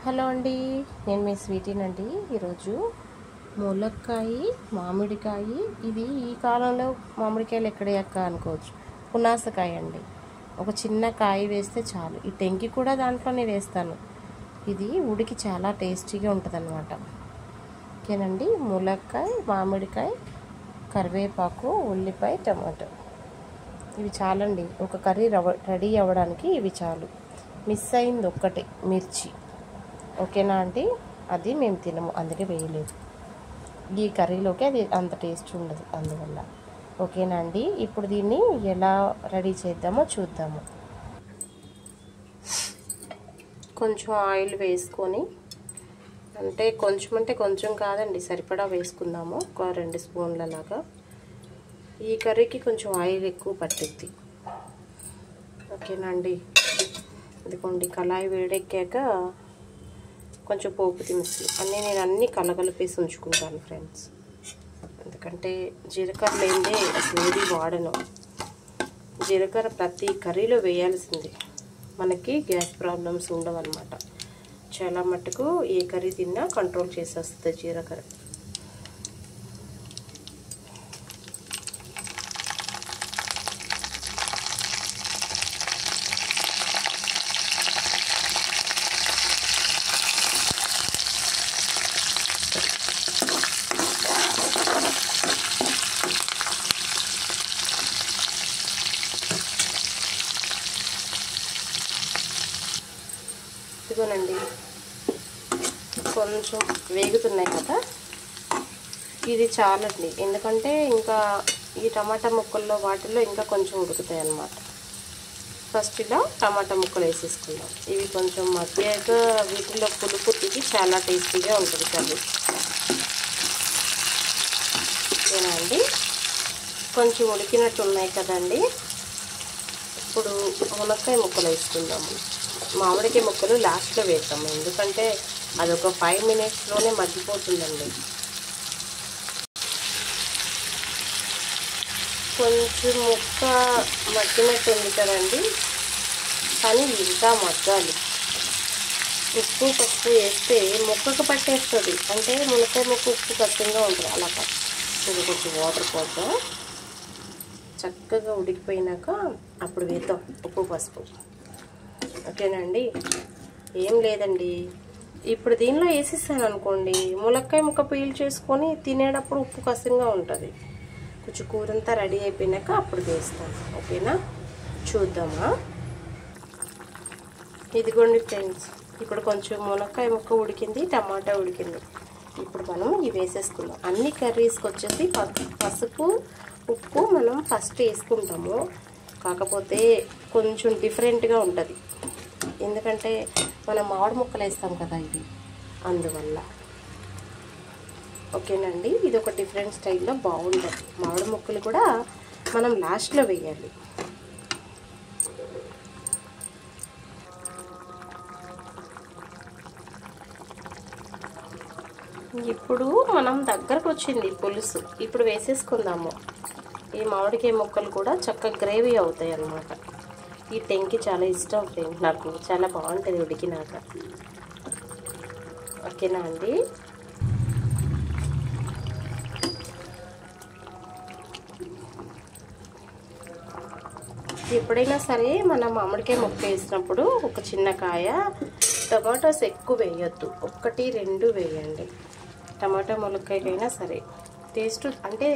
Hello అండి, నేను మీ స్వీటీనండి. ఈరోజు ములక్కాయ మామిడికాయ, ఇది ఈ కాలంలో మామిడికాయలు ఎక్కడెక్క అనుకోవచ్చు. పునాసకాయ అండి. ఒక చిన్న కాయ వేస్తే చాలు. ఈ టెంకి కూడా దాంట్లోనే వేస్తాను. ఇది ఉడికి చాలా టేస్టీగా ఉంటుంది అన్నమాట. ఓకేనండి. ములక్కాయ, మామిడికాయ, కరివేపాకు, ఉల్లిపాయ, టమాటో, ఇవి చాలండి. ఒక కర్రీ రెడీ అవ్వడానికి ఇవి చాలు. మిస్ అయింది ఒక్కటే, మిర్చి. ఓకేనా అండి, అది మేము తినము, అందుకే వేయలేదు. ఈ కర్రీలోకి అది అంత టేస్ట్ ఉండదు అందువల్ల. ఓకేనా అండి. ఇప్పుడు దీన్ని ఎలా రెడీ చేద్దామో చూద్దాము. కొంచెం ఆయిల్ వేసుకొని, అంటే కొంచెం కాదండి, సరిపడా వేసుకుందాము. ఒక 2 స్పూన్ల లాగా. ఈ కర్రీకి కొంచెం ఆయిల్ ఎక్కువ పట్టిద్ది. ఓకేనా అండి. ఇదిగోండి, కళాయి వేడెక్కాక కొంచెం పోపు దినుసులు నేను అన్నీ కలగలిపేసి ఉంచుకుంటాను ఫ్రెండ్స్. ఎందుకంటే జీలకర్ర లేనిదే అసలు ఏది వాడను. జీలకర్ర ప్రతి కర్రీలో వేయాల్సిందే. మనకి గ్యాస్ ప్రాబ్లమ్స్ ఉండవన్నమాట. చాలా మట్టుకు ఏ కర్రీ తిన్నా కంట్రోల్ చేసేస్తుంది జీలకర్ర. ఇదిగోనండి, కొంచెం వేగుతున్నాయి కదా, ఇది చాలండి. ఎందుకంటే ఇంకా ఈ టమాటా ముక్కల్లో వాటిల్లో ఇంకా కొంచెం ఉడుకుతాయి అన్నమాట. ఫస్ట్ ఇలా టమాటా ముక్కలు వేసేసుకుందాం. ఇవి కొంచెం మగ్గాక వీటిలో పులుపు దిగి చాలా టేస్టీగా ఉంటుంది కర్రీ. ఓకేనా అండి. కొంచెం ఉడికినట్టు ఉన్నాయి కదండి. ఇప్పుడు మునక్కాయ ముక్కలు వేసుకుందాము. మామిడికాయ ముక్కలు లాస్ట్లో వేస్తాము, ఎందుకంటే అదొక 5 మినిట్స్లోనే మగ్గిపోతుందండి. కొంచెం ముక్క మగ్గినట్టు ఉంది కదండి, కానీ ఇంకా మగ్గాలి. ఉప్పు పసుపు వేస్తే ముక్కకు పట్టేస్తుంది. అంటే మునక్కాయ ముక్క ఉప్పు కష్టంగా ఉంటుంది. అలా ఇది కొంచెం వాటర్ పోతాం. చక్కగా ఉడికిపోయినాక అప్పుడు వేద్దాం ఉప్పు పసుపు. ఓకేనా అండి. ఏం లేదండి, ఇప్పుడు దీనిలో వేసేసాను అనుకోండి, ములక్కాయ ముక్క పీల్ చేసుకొని తినేటప్పుడు ఉప్పు కష్టంగా ఉంటుంది. కొంచెం కూరంతా రెడీ అయిపోయినాక అప్పుడు వేస్తాను. ఓకేనా, చూద్దామా. ఇదిగోండి ఫ్రెండ్స్, ఇప్పుడు కొంచెం మునక్కాయ ముక్క ఉడికింది, టమాటా ఉడికింది. ఇప్పుడు మనం ఇవి వేసేసుకుందాం. అన్ని కర్రీస్కి వచ్చేసి పసుపు ఉప్పు మనం ఫస్ట్ వేసుకుంటాము. కాకపోతే కొంచెం డిఫరెంట్గా ఉంటుంది, ఎందుకంటే మనం మామిడి ముక్కలు వేస్తాం కదా, ఇది అందువల్ల. ఓకేనండి. ఇది ఒక డిఫరెంట్ స్టైల్లో బాగుంటుంది. మామిడి ముక్కలు కూడా మనం లాస్ట్లో వేయాలి. ఇప్పుడు మనం దగ్గరకు వచ్చింది పులుసు. ఇప్పుడు వేసేసుకుందాము. ఈ మామిడికాయ ముక్కలు కూడా చక్కగా గ్రేవీ అవుతాయి అన్నమాట. ఈ టెంకి చాలా ఇష్టం ఫ్రెండ్, నాకు చాలా బాగుంటుంది ఉడికినాక. ఓకేనా అండి. ఎప్పుడైనా సరే మనం మామిడికాయ ముక్క వేసినప్పుడు ఒక చిన్న కాయ టమాటోస్ ఎక్కువ వేయొద్దు, 1 2 వేయండి. టమాటా ములక్కాయకైనా సరే టేస్ట్, అంటే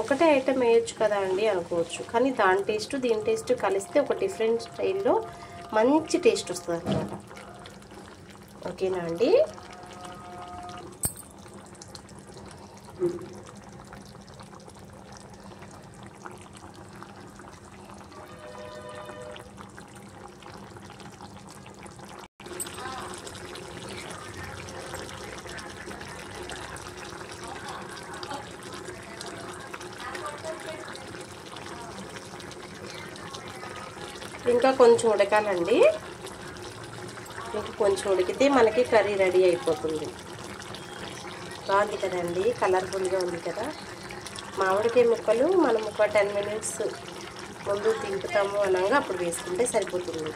ఒకటే ఐటెం వేయచ్చు కదా అండి అనుకోవచ్చు, కానీ దాని టేస్ట్ దీని టేస్ట్ కలిస్తే ఒక డిఫరెంట్ స్టైల్లో మంచి టేస్ట్ వస్తుంది అన్నమాట. ఓకేనా అండి. ఇంకా కొంచెం ఉడకాలండి. ఇంకా కొంచెం ఉడికితే మనకి కర్రీ రెడీ అయిపోతుంది. బాగుంది కదండి, కలర్ఫుల్గా ఉంది కదా. మామిడికాయ ముక్కలు మనం ఒక 10 మినిట్స్ ముందు తింపుతాము అనగా అప్పుడు వేసుకుంటే సరిపోతుంది.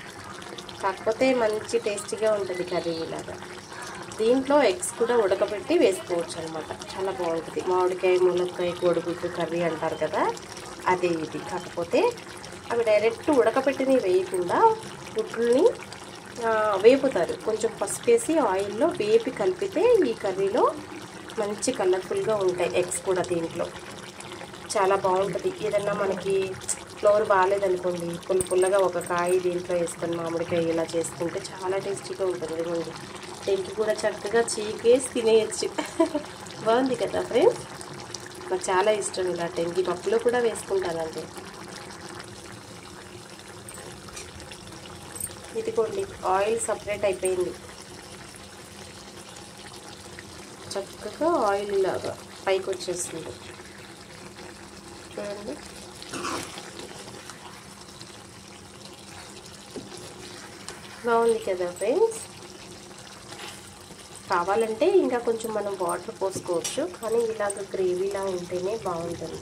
కాకపోతే మంచి టేస్టీగా ఉంటుంది కర్రీ ఇలాగా. దీంట్లో ఎగ్స్ కూడా ఉడకబెట్టి వేసుకోవచ్చు అనమాట. చాలా బాగుంటుంది. మామిడికాయ ములక్కాయ కోడిగుడ్డు కర్రీ అంటారు కదా, అదే ఇది. కాకపోతే అవి డైరెక్ట్ ఉడకబెట్టినవి వేయకుండా గుడ్లని వేపుతారు. కొంచెం పసుపు వేసి ఆయిల్లో వేపి కలిపితే ఈ కర్రీలో మంచి కలర్ఫుల్గా ఉంటాయి ఎగ్స్ కూడా. దీంట్లో చాలా బాగుంటుంది. ఏదన్నా మనకి ఫ్లోర్ బాగాలేదనుకోండి, పుల్లగా ఒక కాయ దీంట్లో వేసుకొని మామిడికాయ ఇలా చేసుకుంటే చాలా టేస్టీగా ఉంటుంది. ఇవ్వండి, టెంకి కూడా చక్కగా చీకేసి తినేయచ్చు. బాగుంది కదా ఫ్రెండ్స్. నాకు చాలా ఇష్టం ఇలా టెంకి. పప్పులో కూడా వేసుకుంటానండి. ఇదిగోండి, ఆయిల్ సపరేట్ అయిపోయింది. చక్కగా ఆయిల్ లాగా పైకి వచ్చేస్తుంది చూడండి. బాగుంది కదా ఫ్రెండ్స్. కావాలంటే ఇంకా కొంచెం మనం వాటర్ పోసుకోవచ్చు, కానీ ఇలాగ గ్రేవీలా ఉంటేనే బాగుంటుంది.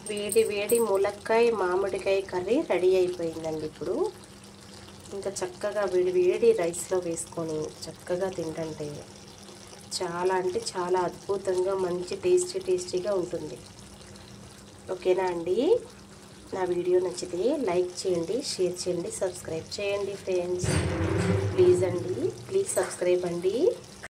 వేడి వేడి ములక్కాయ మామిడికాయ కర్రీ రెడీ అయిపోయిందండి. ఇప్పుడు ఇంకా చక్కగా వేడి వేడి రైస్లో వేసుకొని చక్కగా తింటుంటే చాలా అంటే చాలా అద్భుతంగా మంచి టేస్టీగా ఉంటుంది. ఓకేనా అండి? నా వీడియో నచ్చితే లైక్ చేయండి, షేర్ చేయండి, సబ్స్క్రైబ్ చేయండి ఫ్రెండ్స్. ప్లీజ్ అండి, ప్లీజ్ సబ్స్క్రైబ్ అండి.